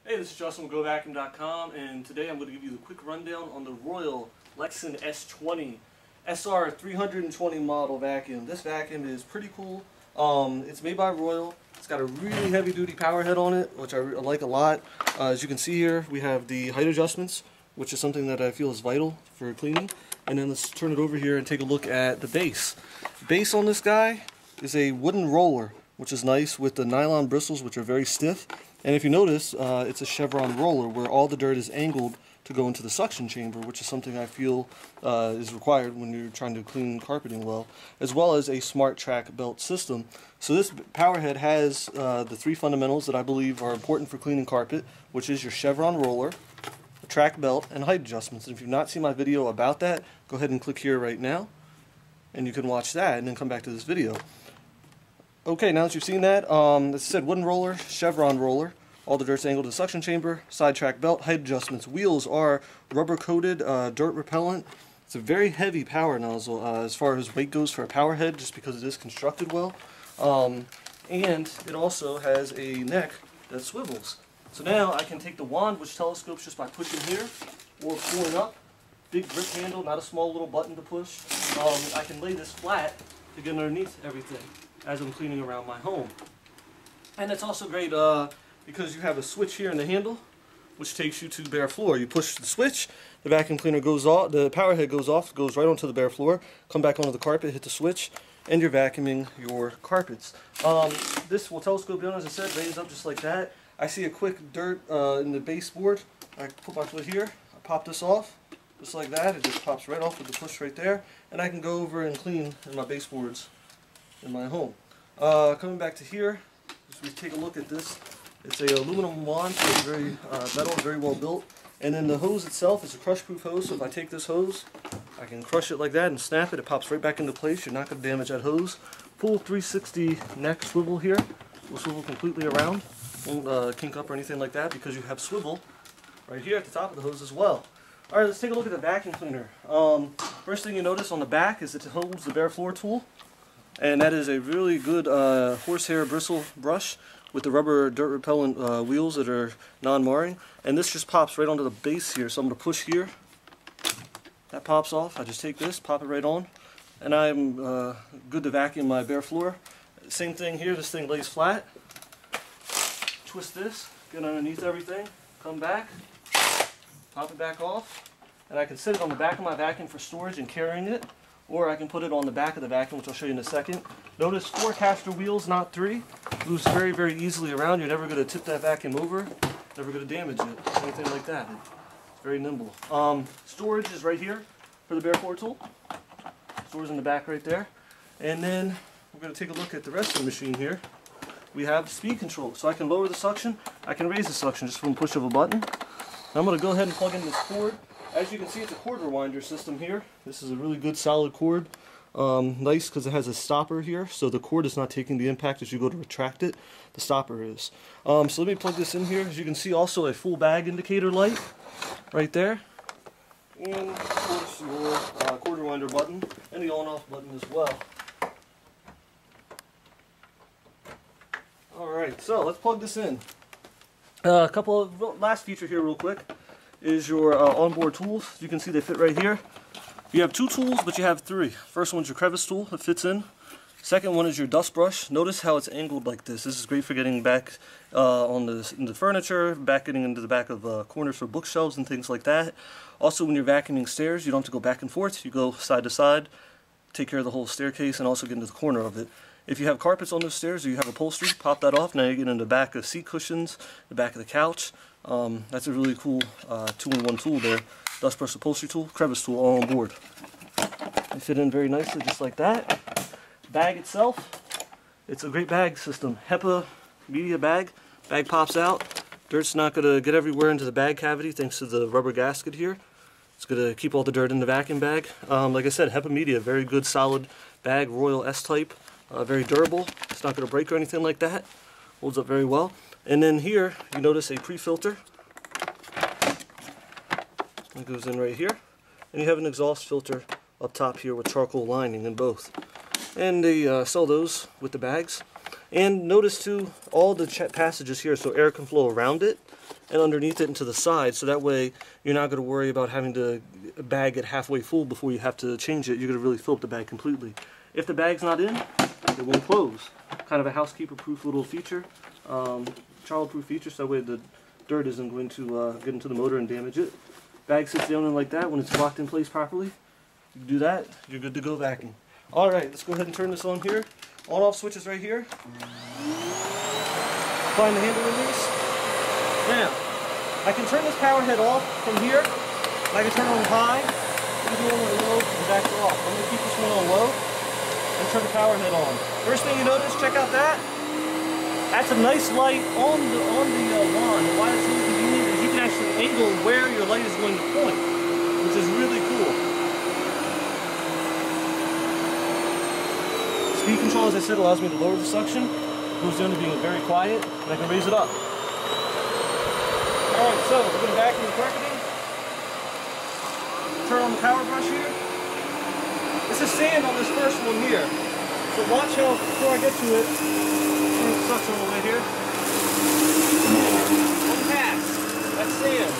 Hey, this is Justin with GoVacuum.com, and today I'm going to give you the quick rundown on the Royal Lexon S20 SR320 model vacuum. This vacuum is pretty cool. It's made by Royal. It's got a really heavy-duty power head on it, which I like a lot. As you can see here, we have the height adjustments, which is something that I feel is vital for cleaning. And then let's turn it over here and take a look at the base. The base on this guy is a wooden roller, which is nice, with the nylon bristles, which are very stiff. And if you notice, it's a chevron roller where all the dirt is angled to go into the suction chamber, which is something I feel is required when you're trying to clean carpeting well, as well as a smart track belt system. So this power head has the three fundamentals that I believe are important for cleaning carpet, which is your chevron roller, a track belt, and height adjustments. And if you've not seen my video about that, go ahead and click here right now, and you can watch that and then come back to this video. Okay, now that you've seen that, as I said, wooden roller, chevron roller, all the dirt's angled to the suction chamber, side track belt, height adjustments. Wheels are rubber coated, dirt repellent. It's a very heavy power nozzle as far as weight goes for a power head, just because it is constructed well. And it also has a neck that swivels. So now I can take the wand, which telescopes just by pushing here or pulling up. Big grip handle, not a small little button to push. I can lay this flat to get underneath everything as I'm cleaning around my home. And it's also great because you have a switch here in the handle, which takes you to the bare floor. You push the switch, the vacuum cleaner goes off, the power head goes off, goes right onto the bare floor, come back onto the carpet, hit the switch, and you're vacuuming your carpets. This will telescope down, as I said, raise up just like that. I see a quick dirt in the baseboard. I put my foot here, I pop this off, just like that. It just pops right off with the push right there, and I can go over and clean in my baseboards in my home. Coming back to here, as we take a look at this, it's a aluminum wand, so it's very metal, very well built. And then the hose itself is a crush-proof hose, so if I take this hose, I can crush it like that and snap it. It pops right back into place. You're not going to damage that hose. Full 360 neck swivel here. Will swivel completely around. Won't kink up or anything like that because you have swivel right here at the top of the hose as well. Alright, let's take a look at the vacuum cleaner. First thing you notice on the back is it holds the bare floor tool. And that is a really good horsehair bristle brush with the rubber dirt repellent wheels that are non-marring. And this just pops right onto the base here. So I'm going to push here. That pops off. I just take this, pop it right on. And I'm good to vacuum my bare floor. Same thing here. This thing lays flat. Twist this, get underneath everything, come back, pop it back off. And I can sit it on the back of my vacuum for storage and carrying it. Or I can put it on the back of the vacuum, which I'll show you in a second. Notice 4 caster wheels, not 3. Moves very, very easily around. You're never going to tip that vacuum over. Never going to damage it. Anything like that. It's very nimble. Storage is right here for the bare floor tool. Storage in the back right there. And then we're going to take a look at the rest of the machine here. We have speed control. So I can lower the suction. I can raise the suction just from a push of a button. I'm going to go ahead and plug in this cord. As you can see, it's a cord rewinder system here. This is a really good solid cord. Nice because it has a stopper here, so the cord is not taking the impact as you go to retract it. The stopper is. So let me plug this in here. As you can see, also a full bag indicator light right there. And of course your cord rewinder button and the on-off button as well. Alright, so let's plug this in. A couple of last feature here real quick is your onboard tools. You can see they fit right here. You have 2 tools, but you have 3. First one's your crevice tool that fits in. Second one is your dust brush. Notice how it's angled like this. This is great for getting back in the furniture, getting into the back of corners for bookshelves and things like that. Also, when you're vacuuming stairs, you don't have to go back and forth. You go side to side, take care of the whole staircase, and also get into the corner of it. If you have carpets on those stairs or you have upholstery, pop that off. Now you get into the back of seat cushions, the back of the couch. That's a really cool 2-in-1 tool there. Dust brush, upholstery tool, crevice tool, all on board. They fit in very nicely just like that. Bag itself, it's a great bag system. HEPA media bag. Bag pops out. Dirt's not going to get everywhere into the bag cavity thanks to the rubber gasket here. It's going to keep all the dirt in the vacuum bag. Like I said, HEPA media, very good solid bag, Royal S-type. Very durable. It's not going to break or anything like that. Holds up very well. And then here, you notice a pre-filter. It goes in right here. And you have an exhaust filter up top here with charcoal lining in both. And they sell those with the bags. And notice too, all the passages here, so air can flow around it and underneath it and to the side, so that way you're not going to worry about having to bag it halfway full before you have to change it. You're going to really fill up the bag completely. If the bag's not in, it won't close. Kind of a housekeeper-proof little feature, child-proof feature, so that way the dirt isn't going to get into the motor and damage it. Bag sits down in like that when it's locked in place properly. You do that, you're good to go vacuum. Alright, let's go ahead and turn this on here. On-off switch is right here. Find the handle release. Now, I can turn this power head off from here. I can turn it on high, leave it on low, and back it off. I'm going to keep this one on low and turn the power head on. First thing you notice, check out that. That's a nice light on the wand. And why it's really convenient is you can actually angle where your light is going to point, which is really cool. Speed control, as I said, allows me to lower the suction. It goes down to being very quiet, and I can raise it up. Alright, so we're going to vacuum the carpeting. Turn on the power brush here. This is sand on this first one here. So watch how, before I get to it, turn the suction on the way here. One pass. That's sand.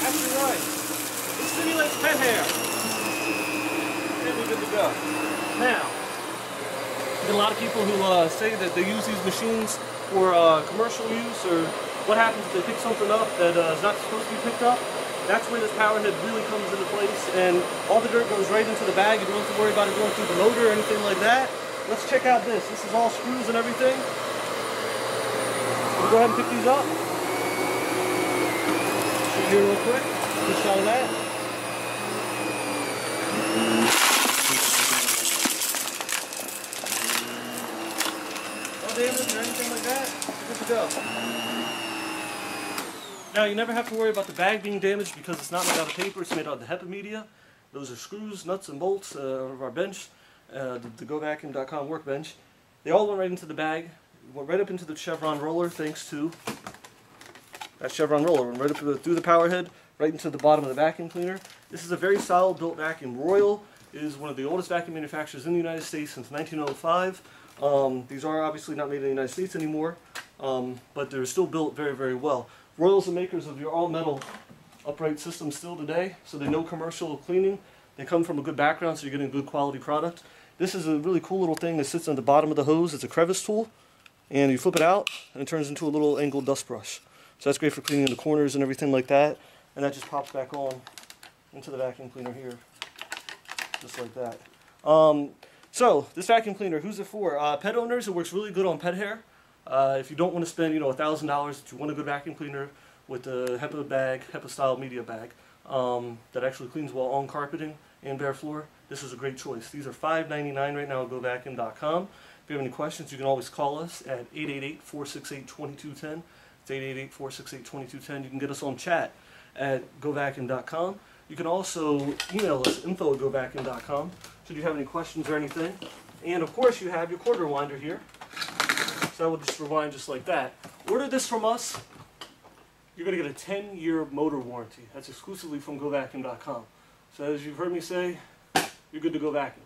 That's your right. It stimulates pet hair. And we're good to go. Now, there's a lot of people who say that they use these machines for commercial use, or what happens if they pick something up that is not supposed to be picked up. That's where this power head really comes into place, and all the dirt goes right into the bag. You don't have to worry about it going through the motor or anything like that. Let's check out this. This is all screws and everything. We'll go ahead and pick these up. Show you here real quick. Good shot of that. No damage or anything like that. Good to go. Now, you never have to worry about the bag being damaged because it's not made out of paper, it's made out of the HEPA media. Those are screws, nuts, and bolts of our bench, the GoVacuum.com workbench. They all went right into the bag, went right up into the chevron roller, thanks to that chevron roller. Went right up through the power head, right into the bottom of the vacuum cleaner. This is a very solid built vacuum. Royal is one of the oldest vacuum manufacturers in the United States since 1905. These are obviously not made in the United States anymore, but they're still built very, very well. Royal's the makers of your all-metal upright system still today, so they know commercial cleaning. They come from a good background, so you're getting a good quality product. This is a really cool little thing that sits on the bottom of the hose. It's a crevice tool, and you flip it out, and it turns into a little angled dust brush. So that's great for cleaning the corners and everything like that, and that just pops back on into the vacuum cleaner here, just like that. So, this vacuum cleaner, who's it for? Pet owners. It works really good on pet hair. If you don't want to spend, $1,000, if you want a good vacuum cleaner with a HEPA bag, HEPA style media bag, that actually cleans well on carpeting and bare floor, this is a great choice. These are $5.99 right now at GoVacuum.com. If you have any questions, you can always call us at 888-468-2210. It's 888-468-2210. You can get us on chat at GoVacuum.com. You can also email us, info@GoVacuum.com, should you have any questions or anything. And of course, you have your quarter winder here. So I will just rewind just like that. Order this from us. You're going to get a 10-year motor warranty. That's exclusively from GoVacuum.com. So as you've heard me say, you're good to go vacuum.